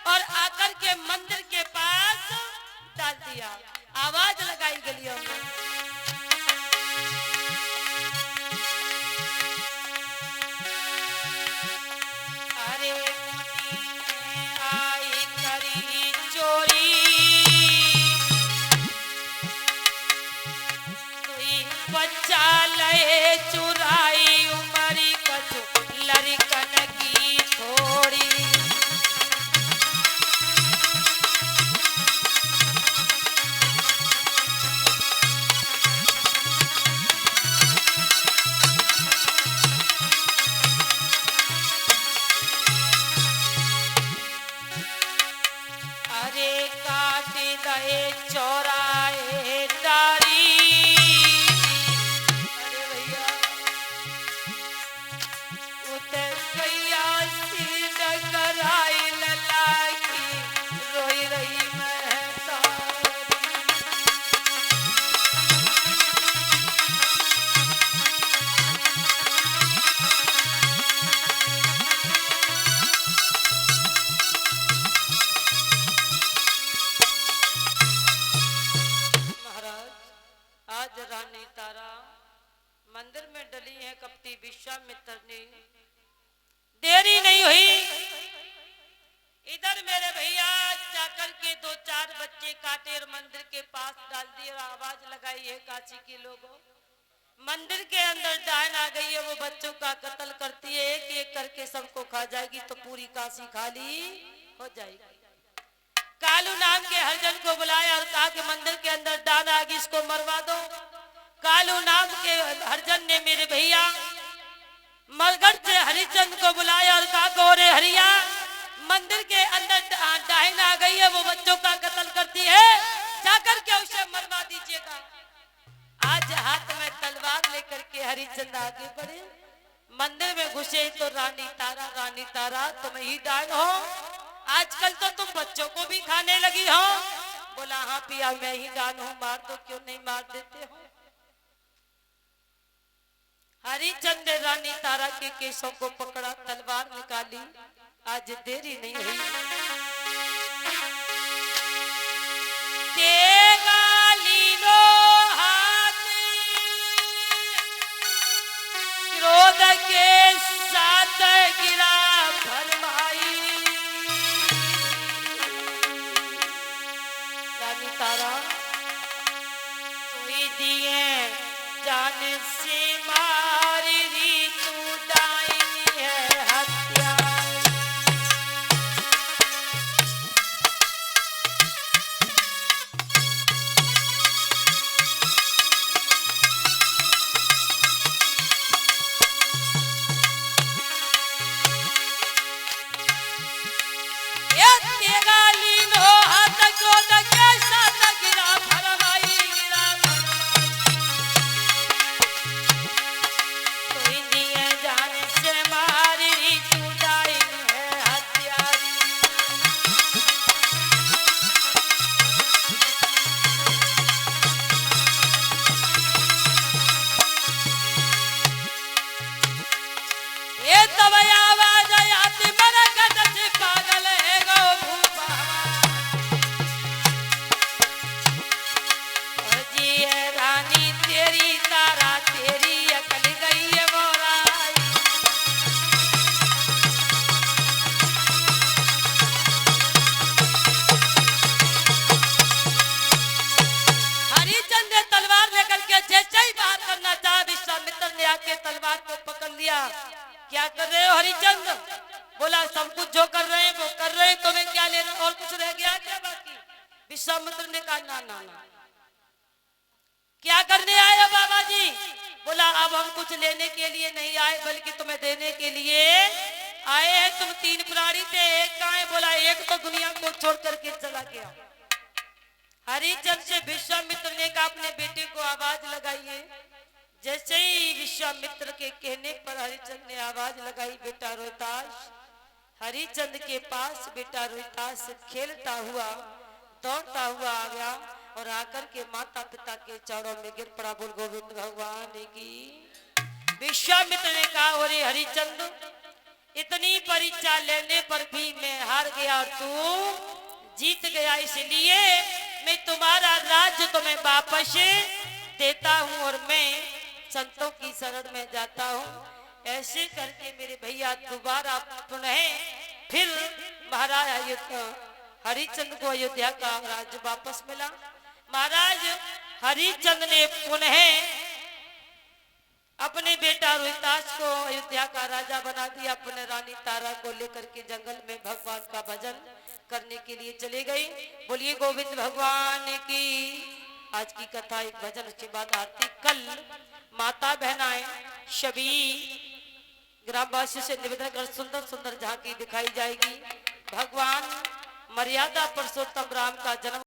और आकर के मंदिर के पास डाल दिया। आवाज लगाई गलियों में, अरे आई करी चोरी, बच्चा ले चुराई उमरी कछु लड़कन की थोड़ी। अरे काट गए चौराहे डारी, अरे भैया उतर गैया सी डगराई लला की रोई रही महतारी। आज रानी तारा मंदिर में डली है कपटी विश्वामित्र ने, देरी नहीं हुई। इधर मेरे भैया जाकर के 2-4 बच्चे काटे और मंदिर के पास डाल दिए और आवाज लगाई है काशी के लोगों, मंदिर के अंदर डायन आ गई है, वो बच्चों का कत्ल करती है, एक एक करके सबको खा जाएगी तो पूरी काशी खाली हो जाएगी। कालू नाम के हरिजन को बुलाया और कहा कि मंदिर के अंदर डायन आ गई, इसको मरवा दो। कालू नाम के हरिजन ने मेरे भैया मरगढ़ से हरिचंद को बुलाया और कहा गोरे हरिया मंदिर के अंदर डायन आ गई है, वो बच्चों का कत्ल करती है, जाकर के उसे मरवा दीजिएगा। आज हाथ में तलवार लेकर के हरिचंद आगे बढ़े, मंदिर में घुसे तो रानी तारा तुम ही डायन हो, आजकल तो तुम बच्चों को भी खाने लगी हो। बोला हाँ पिया मैं ही डायन हूँ, मार दो, क्यों नहीं मार देते हो। हरिचंद ने रानी तारा के केसों को पकड़ा, तलवार निकाली, आज देरी नहीं हुई। तेगा लीनो हाथ क्रोध के साथ गिरा भरमाई। रानी तारा कोई दिए जान से मारी री तू डायनी है हत्या। ये तेगा लीनो हाथ क्रोध के साथ गिरा भरमाई, गिरा कोई दिए जान से मारी तू डायनी है हत्यारी। ये तब आवाज आती मरकट से पागल है गो भूपा, और जी है रानी तेरी तारा तेरी अकल गई है मोराई। हरिचंद ने तलवार लेकर के जैसे ही बात करना चाहा, विश्वामित्र ने आके तलवार को पकड़ लिया। क्या कर रहे हो हरिचंद? बोला सब कुछ जो कर रहे हैं वो कर रहे हैं, तुम्हें क्या लेना, और कुछ रह गया क्या बाकी? विश्वामित्र ने कहा ना ना ना, क्या करने आए हो बाबा जी? बोला अब हम कुछ लेने के लिए नहीं आए बल्कि तुम्हें देने के लिए आए हैं। तुम 3 प्राणी थे, एक कहाँ है? बोला एक तो दुनिया को छोड़ करके चला गया। हरिचंद से विश्वामित्र ने कहा अपने बेटे को आवाज लगाइए। जैसे ही विश्वामित्र के कहने पर हरिचंद ने आवाज लगाई, बेटा रोहितास। हरिचंद के पास बेटा रोहितास खेलता हुआ दौड़ता हुआ आ गया और आकर के माता पिता के चरणों में गिर पड़ा। बोल गोविंद भगवान की। विश्वामित्र ने कहा अरे हरिचंद इतनी परीक्षा लेने पर भी मैं हार गया और तू जीत गया, इसलिए मैं तुम्हारा राज्य तुम्हें वापस देता हूँ और मैं संतों की शरण में जाता हूँ। ऐसे करके मेरे भैया दोबारा पुनः फिर महाराज हरिचंद्र को अयोध्या का राज्य वापस मिला। महाराज हरिचंद्र ने पुनः अपने बेटा रोहितास को अयोध्या का राजा बना दिया। अपने रानी तारा को लेकर के जंगल में भगवान का भजन करने के लिए चले गए। बोलिए गोविंद भगवान की। आज की कथा एक भजन के बाद आरती। कल माता बहनाएं सभी ग्रामवासियों से निवेदन कर सुंदर सुंदर झांकी दिखाई जाएगी। भगवान मर्यादा पुरुषोत्तम राम का जन्म